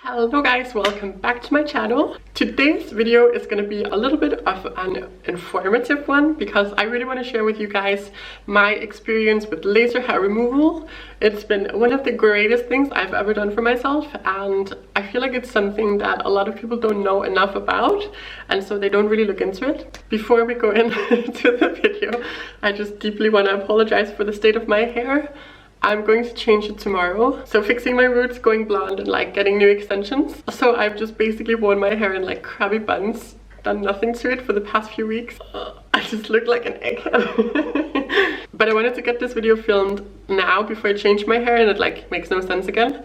Hello guys, welcome back to my channel. Today's video is going to be a little bit of an informative one because I really want to share with you guys my experience with laser hair removal. It's been one of the greatest things I've ever done for myself, and I feel like it's something that a lot of people don't know enough about, and so they don't really look into it. Before we go into the video, I just deeply want to apologize for the state of my hair. I'm going to change it tomorrow. So fixing my roots, going blonde, and like getting new extensions. So I've just basically worn my hair in like crabby buns, done nothing to it for the past few weeks. I just look like an egghead. But I wanted to get this video filmed now before I change my hair, and it like makes no sense again.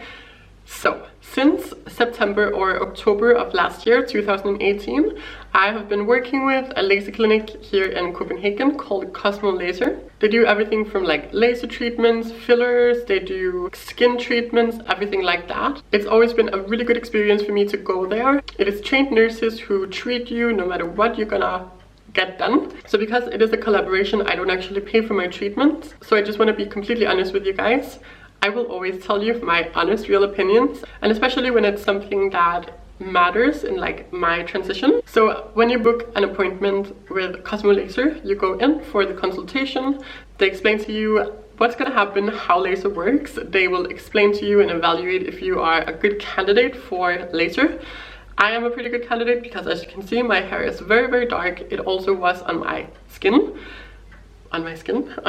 So since September or October of last year, 2018, I have been working with a laser clinic here in Copenhagen called Cosmo Laser. They do everything from like laser treatments, fillers, they do skin treatments, everything like that. It's always been a really good experience for me to go there. It is trained nurses who treat you no matter what you're gonna get done. So because it is a collaboration, I don't actually pay for my treatment. So I just want to be completely honest with you guys. I will always tell you my honest, real opinions, and especially when it's something that matters in like my transition. So when you book an appointment with Cosmo Laser, you go in for the consultation. They explain to you what's going to happen, how laser works. They will explain to you and evaluate if you are a good candidate for laser. I am a pretty good candidate because, as you can see, my hair is very, very dark. It also was on my skin. On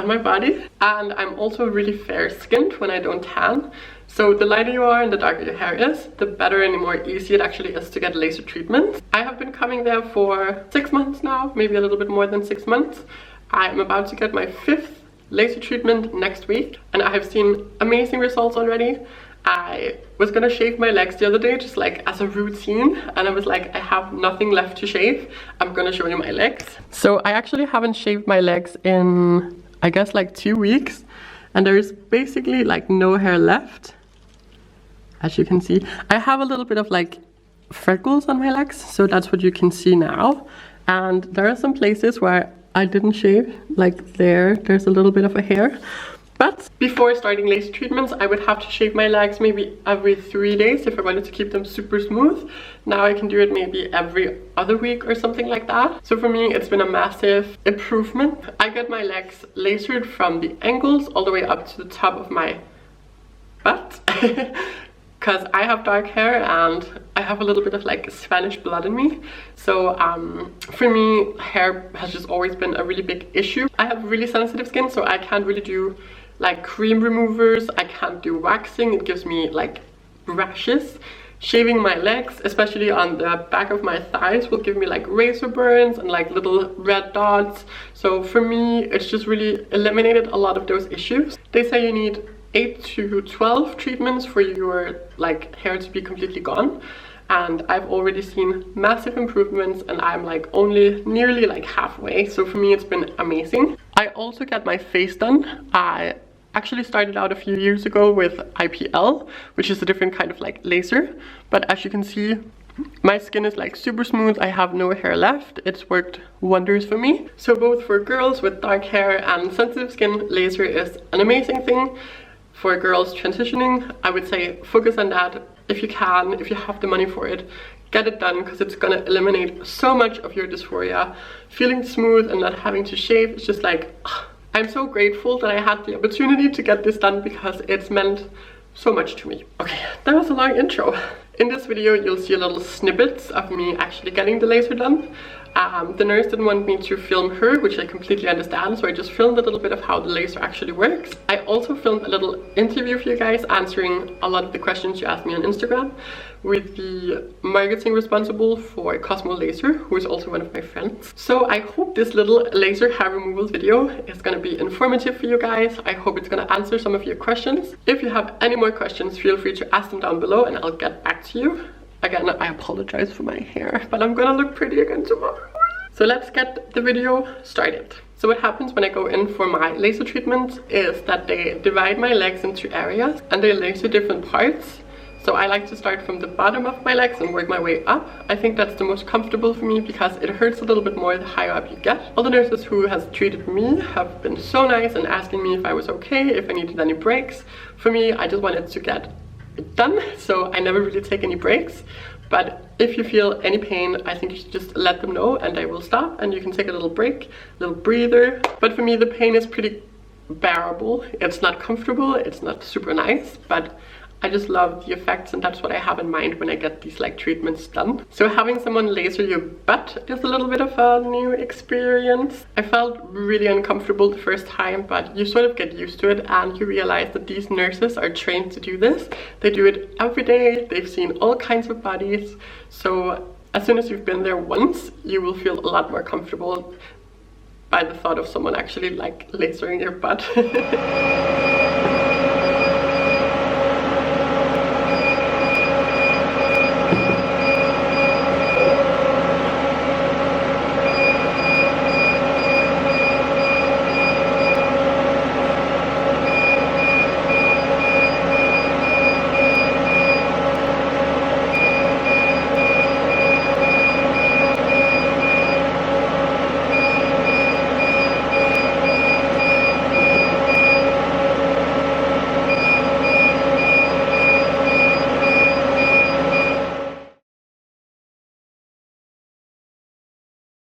my body, and I'm also really fair skinned when I don't tan. So the lighter you are and the darker your hair is, the better and more easy it actually is to get laser treatment. I have been coming there for 6 months now, maybe a little bit more than 6 months. I'm about to get my 5th laser treatment next week, and I have seen amazing results already. I was gonna shave my legs the other day just like as a routine, and I was like, I have nothing left to shave. I'm gonna show you my legs. So I actually haven't shaved my legs in I guess like 2 weeks, and there is basically like no hair left. As you can see, I have a little bit of like freckles on my legs, so that's what you can see now. And there are some places where I didn't shave, like there's a little bit of a hair. But before starting laser treatments, I would have to shave my legs maybe every 3 days if I wanted to keep them super smooth. Now I can do it maybe every other week or something like that. So for me, it's been a massive improvement. I get my legs lasered from the ankles all the way up to the top of my butt. Because I have dark hair and I have a little bit of like Spanish blood in me. So for me, hair has just always been a really big issue. I have really sensitive skin, so I can't really do like cream removers. I can't do waxing. It gives me like rashes. Shaving my legs, especially on the back of my thighs, will give me like razor burns and like little red dots. So for me, it's just really eliminated a lot of those issues. They say you need 8 to 12 treatments for your like hair to be completely gone, and I've already seen massive improvements, and I'm like only nearly like halfway. So for me, it's been amazing. I also got my face done. I actually started out a few years ago with IPL, which is a different kind of like laser, but as you can see, my skin is like super smooth. I have no hair left. It's worked wonders for me. So both for girls with dark hair and sensitive skin, laser is an amazing thing. For girls transitioning, I would say focus on that if you can, if you have the money for it. Get it done, because it's gonna eliminate so much of your dysphoria. Feeling smooth and not having to shave, it's just like, I'm so grateful that I had the opportunity to get this done because it's meant so much to me. Okay, that was a long intro. In this video, you'll see a little snippets of me actually getting the laser done. The nurse didn't want me to film her, which I completely understand, so I just filmed a little bit of how the laser actually works. I also filmed a little interview for you guys, answering a lot of the questions you asked me on Instagram, with the marketing responsible for Cosmo Laser, who is also one of my friends. So I hope this little laser hair removal video is going to be informative for you guys. I hope it's going to answer some of your questions. If you have any more questions, feel free to ask them down below and I'll get back to you. Again, I apologize for my hair, but I'm gonna look pretty again tomorrow. So let's get the video started. So what happens when I go in for my laser treatment is that they divide my legs into areas and they laser different parts. So I like to start from the bottom of my legs and work my way up. I think that's the most comfortable for me because it hurts a little bit more the higher up you get. All the nurses who has treated me have been so nice and asking me if I was okay, if I needed any breaks. For me, I just wanted to get done, so I never really take any breaks. But if you feel any pain, I think you should just let them know and they will stop, and you can take a little break, a little breather. But for me, the pain is pretty bearable. It's not comfortable, it's not super nice, but I just love the effects, and that's what I have in mind when I get these like treatments done. So having someone laser your butt is a little bit of a new experience. I felt really uncomfortable the first time, but you sort of get used to it and you realize that these nurses are trained to do this. They do it every day, they've seen all kinds of bodies. So as soon as you've been there once, you will feel a lot more comfortable by the thought of someone actually like lasering your butt.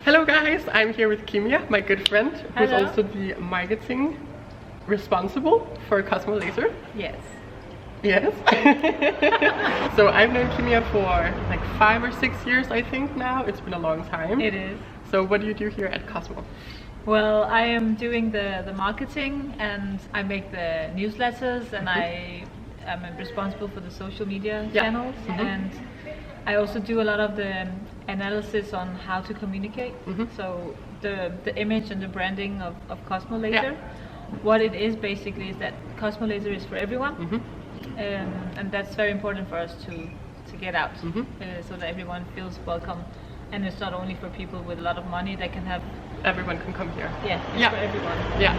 Hello guys, I'm here with Kimia, my good friend, who's also the marketing responsible for Cosmo Laser. Yes. Yes. So I've known Kimia for like 5 or 6 years, I think now. It's been a long time. It is. So what do you do here at Cosmo? Well, I am doing the marketing, and I make the newsletters, and I am responsible for the social media channels, and I also do a lot of the analysis on how to communicate. So the image and the branding of Cosmo Laser. What it is basically is that Cosmo Laser is for everyone, and that's very important for us to get out, so that everyone feels welcome, and it's not only for people with a lot of money that can have. Everyone can come here. Yeah, it's for everyone. Yeah.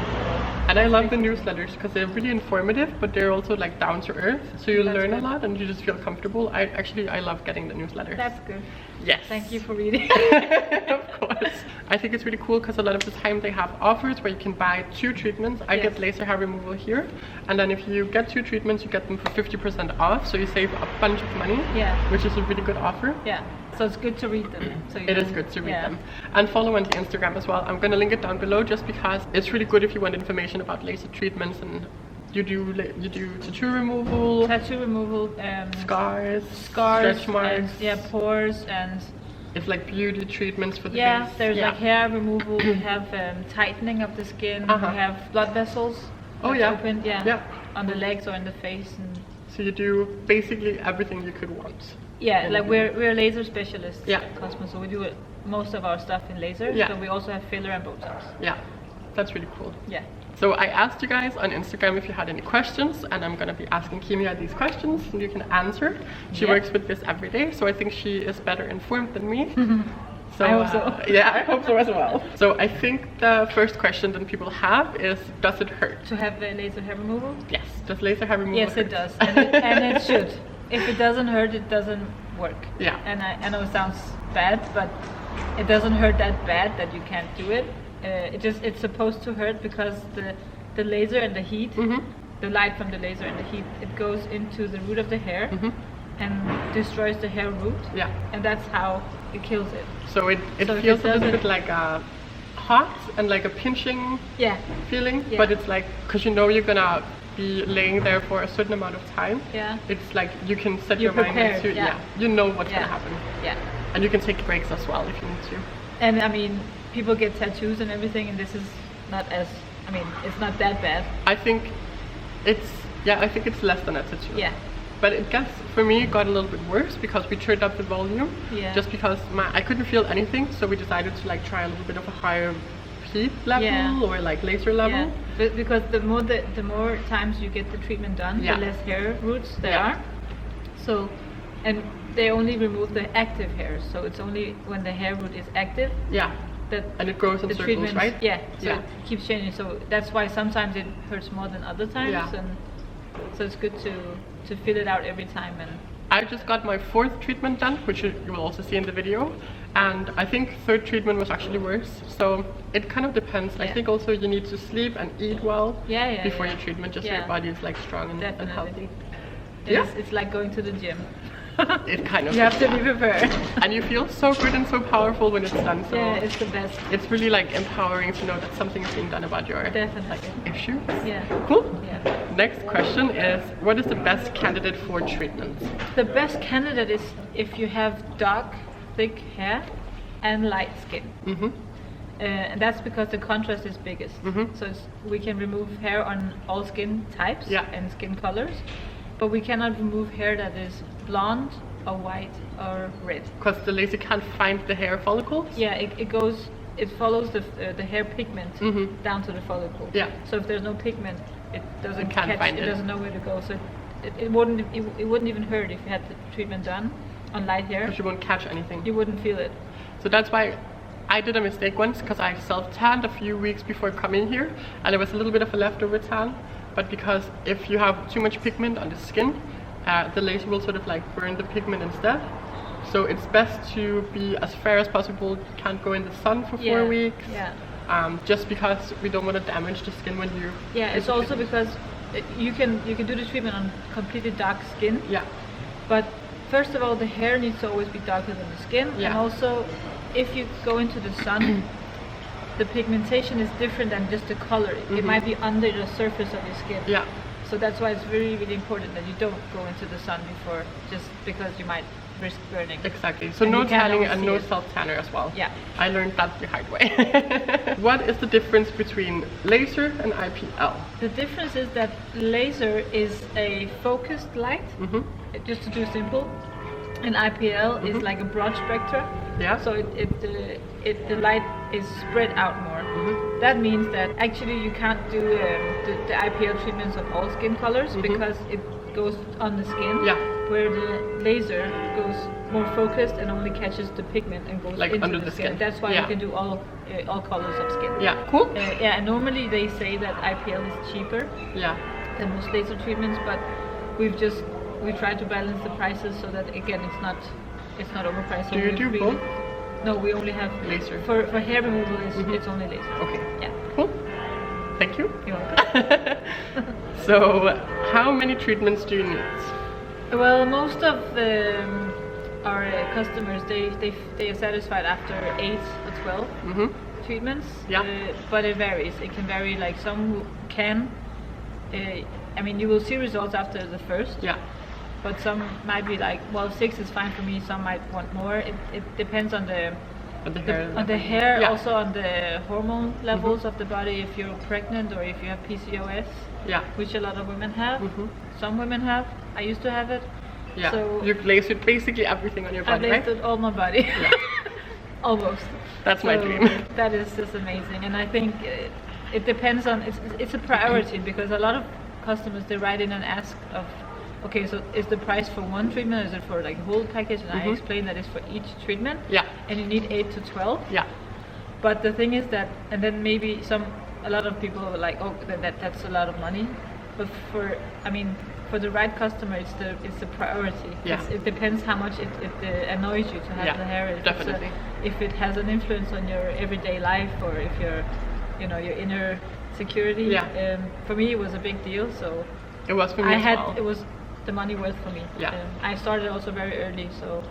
And I love the newsletters because they're really informative, but they're also like down to earth. So you learn a lot and you just feel comfortable. I love getting the newsletters. That's good. Yes. Thank you for reading. Of course. I think it's really cool because a lot of the time they have offers where you can buy 2 treatments. I get laser hair removal here, and then if you get 2 treatments, you get them for 50% off. So you save a bunch of money, which is a really good offer. Yeah. So it's good to read them. So it is good to read them. And follow on the Instagram as well. I'm going to link it down below just because it's really good if you want information about laser treatments, and you do tattoo removal, scars, stretch marks, and, pores, and it's like beauty treatments for the face. There's like hair removal. We have tightening of the skin. We have blood vessels. Opened, on the legs or in the face. And so you do basically everything you could want. Yeah, like we're laser specialists at Cosmo, so we do most of our stuff in laser. So we also have filler and Botox. Yeah, that's really cool. Yeah. So I asked you guys on Instagram if you had any questions, and I'm gonna be asking Kimia these questions, and you can answer. She works with this every day, so I think she is better informed than me. So, I hope so. Yeah, I hope so as well. So I think the first question that people have is, does it hurt? To have the laser hair removal? Yes. Does laser hair removal hurt? It does, and it should. If it doesn't hurt, it doesn't work. Yeah. And I know it sounds bad, but it doesn't hurt that bad that you can't do it. It's supposed to hurt because the laser and the heat, the light from the laser and the heat, it goes into the root of the hair and destroys the hair root. Yeah. And that's how it kills it. So it feels a little bit like a hot and like a pinching feeling, but it's like, because you know you're gonna be laying there for a certain amount of time. Yeah. It's like you can set your mind into you know what's gonna happen. Yeah. And you can take breaks as well if you need to. And I mean, people get tattoos and everything, and this is not as, it's not that bad. I think it's less than a tattoo. Yeah. But it gets, for me, it got a little bit worse because we turned up the volume. Yeah. Just because I couldn't feel anything, so we decided to like try a little bit of a higher heat level or like laser level. Yeah. But because the more times you get the treatment done, the less hair roots there are. So, and they only remove the active hairs, so it's only when the hair root is active. Yeah. And it grows in circles, right? Yeah. So it keeps changing. So that's why sometimes it hurts more than other times. Yeah. And so it's good to fill it out every time. And I just got my 4th treatment done, which you will also see in the video. And I think 3rd treatment was actually worse. So it kind of depends. I think also you need to sleep and eat well before your treatment, just so your body is like strong and healthy. It's like going to the gym. It kind of you have to be prepared. And you feel so good and so powerful when it's done. So yeah, it's the best. It's really like empowering to know that something is being done about your issues. Yeah. Cool. Yeah. Next question is, what is the best candidate for treatments? The best candidate is if you have dark, thick hair and light skin. And that's because the contrast is biggest. So we can remove hair on all skin types and skin colors, but we cannot remove hair that is blonde or white or red. Because the laser can't find the hair follicles? Yeah, it follows the hair pigment down to the follicle. Yeah. So if there's no pigment, it doesn't find it doesn't know where to go. So it wouldn't even hurt if you had the treatment done on light hair. Because you won't catch anything. You wouldn't feel it. So that's why I did a mistake once, because I self-tanned a few weeks before coming here, and it was a little bit of a leftover tan. But because if you have too much pigment on the skin, the laser will sort of like burn the pigment instead. So it's best to be as fair as possible. You can't go in the sun for 4 weeks. Yeah. Just because we don't want to damage the skin when you. Yeah, it's also because you can do the treatment on completely dark skin. Yeah. But first of all, the hair needs to always be darker than the skin. Yeah. And also, if you go into the sun, the pigmentation is different than just the color. It might be under the surface of your skin. Yeah. So that's why it's really, really important that you don't go into the sun before, just because you might risk burning. Exactly. So no tanning and no self-tanner as well. Yeah. I learned that the hard way. What is the difference between laser and IPL? The difference is that laser is a focused light, just to do simple, and IPL is like a broad spectra. Yeah. So the light is spread out more. That means that actually you can't do the IPL treatments on all skin colors because it goes on the skin. Yeah. Where the laser goes more focused and only catches the pigment and goes like into under the skin. That's why you can do all colors of skin. Yeah. Cool. And normally they say that IPL is cheaper. Yeah. Than most laser treatments, but we tried to balance the prices so that again it's not overpriced. Do you do both? No, we only have laser. For hair removal, it's only laser. Okay. Yeah. Cool. Thank you. You're welcome. So, how many treatments do you need? Well, most of our customers they are satisfied after 8 or 12 treatments. Yeah. But it varies. It can vary. Like some can. I mean, you will see results after the first. Yeah. But some might be like, well, 6 is fine for me. Some might want more. It depends on the hair, also on the hormone levels of the body. If you're pregnant or if you have PCOS, which a lot of women have. Some women have. I used to have it. Yeah. So you've lasered basically everything on your body, right? I lasered all my body. Yeah. Almost. That's my dream. That is just amazing, and I think it depends on. It's a priority because a lot of customers they write in and ask of. Okay, so is the price for one treatment, or is it for like a whole package? And I explain that it's for each treatment. Yeah. And you need 8 to 12. Yeah. But the thing is that, and then maybe a lot of people are like, oh, that's a lot of money. But for the right customer, it's the priority. Yeah. It depends how much it annoys you to have the hair. Definitely. If it has an influence on your everyday life, or if your inner security. Yeah. For me, it was a big deal. So. It was for me as well. It was the money worth for me. Yeah. I started also very early, so.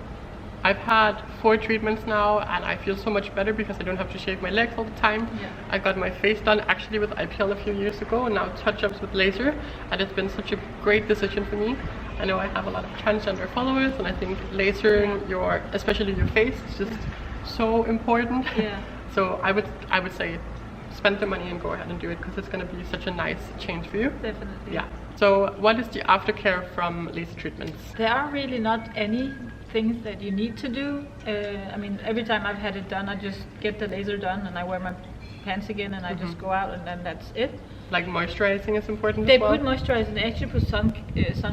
I've had 4 treatments now, and I feel so much better because I don't have to shave my legs all the time. Yeah. I got my face done actually with IPL a few years ago, and now touch-ups with laser, and it's been such a great decision for me. I know I have a lot of transgender followers, and I think lasering especially your face, is just so important. Yeah. So I would say, spend the money and go ahead and do it because it's going to be such a nice change for you. Definitely. Yeah. So what is the aftercare from laser treatments? There are really not any things that you need to do. I mean, every time I've had it done, I just get the laser done and I wear my pants again and I just go out and then that's it. Like moisturizing is important as well? They put moisturizing, they actually put sun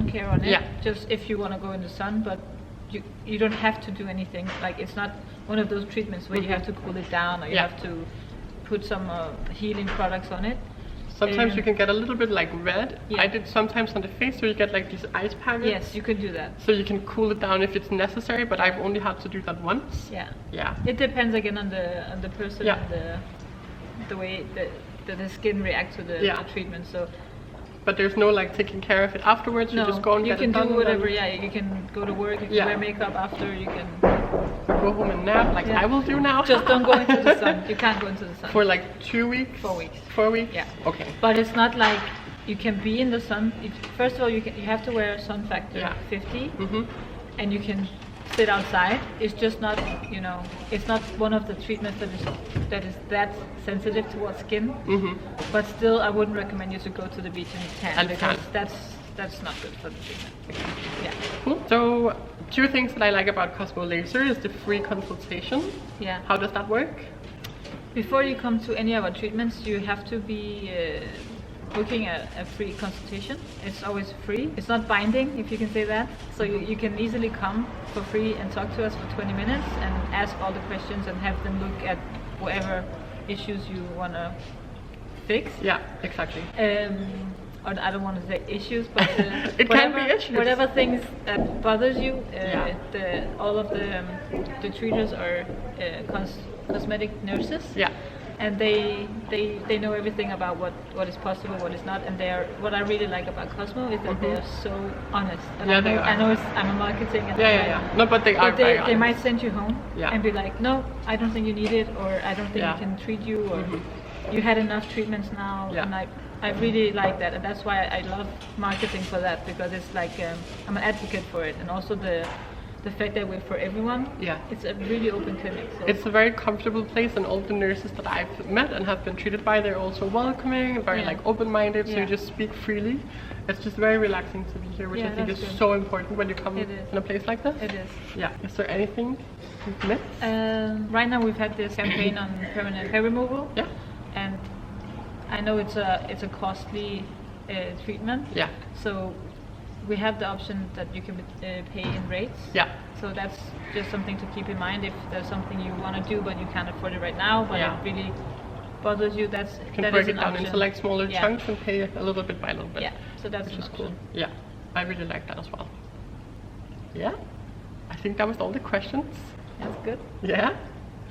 care on it, just if you want to go in the sun, but you don't have to do anything. Like it's not one of those treatments where you have to cool it down or you have to put some healing products on it. Sometimes you can get a little bit like red. Yeah. I did sometimes on the face where you get like these ice packets. Yes, you can do that. So you can cool it down if it's necessary, but I've only had to do that once. Yeah. Yeah. It depends again on the person and the way that the skin reacts to the treatment. So But there's no like taking care of it afterwards. No, you just go and you get can it done. do whatever. Yeah, you can go to work. You can wear makeup after. You can go home and nap like I will do now. Just don't go into the sun. You can't go into the sun for like 2 weeks. 4 weeks. 4 weeks. Yeah. Okay. But it's not like you can be in the sun. First of all, you have to wear sun factor 50, and you can sit outside. It's just not, you know, it's not one of the treatments that is that sensitive towards skin. But still, I wouldn't recommend you to go to the beach and tan because that's not good for the treatment. Yeah. Cool. So 2 things that I like about Cosmo Laser is the free consultation. Yeah. How does that work? Before you come to any of our treatments, you have to be booking a free consultation. It's always free. It's not binding, if you can say that. So you can easily come for free and talk to us for 20 minutes and ask all the questions and have them look at whatever issues you want to fix. Yeah, exactly. Or I don't want to say issues, but it can be issues. Whatever things that bothers you, all of the treaters are cosmetic nurses. Yeah. And they know everything about what is possible, what is not, and what I really like about Cosmo is that they are so honest. And I know I'm a marketing. And No, but they are very honest. They might send you home and be like, no, I don't think you need it, or I don't think we can treat you, or you had enough treatments now. And I really like that, and that's why I love marketing for that, because it's like I'm an advocate for it, and also the fact that we're for everyone. Yeah, it's a really open clinic. So. It's a very comfortable place, and all the nurses that I've met and have been treated by, they're also welcoming, very like open-minded, so you just speak freely. It's just very relaxing to be here, which I think is so important when you come in a place like this. It is. Yeah. Is there anything you've missed? Right now we've had this campaign on permanent hair removal. Yeah. And I know it's a costly treatment. Yeah. So we have the option that you can pay in rates. Yeah. So that's just something to keep in mind if there's something you want to do but you can't afford it right now, but it really bothers you. That can break it down into like smaller chunks and pay a little bit by a little bit. Yeah. So that's which is cool. Yeah. I really like that as well. Yeah. I think that was all the questions. That's good. Yeah.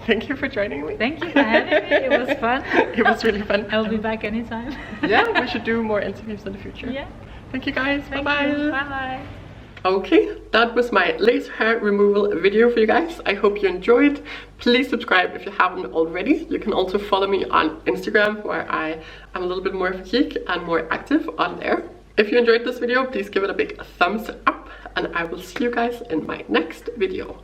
Thank you for joining me. Thank you for having me. It was fun. It was really fun. I'll be back anytime. Yeah, we should do more interviews in the future. Yeah. Thank you guys. Bye-bye. Bye-bye. Okay, that was my laser hair removal video for you guys. I hope you enjoyed. Please subscribe if you haven't already. You can also follow me on Instagram, where I am a little bit more of a geek and more active on there. If you enjoyed this video, please give it a big thumbs up, and I will see you guys in my next video.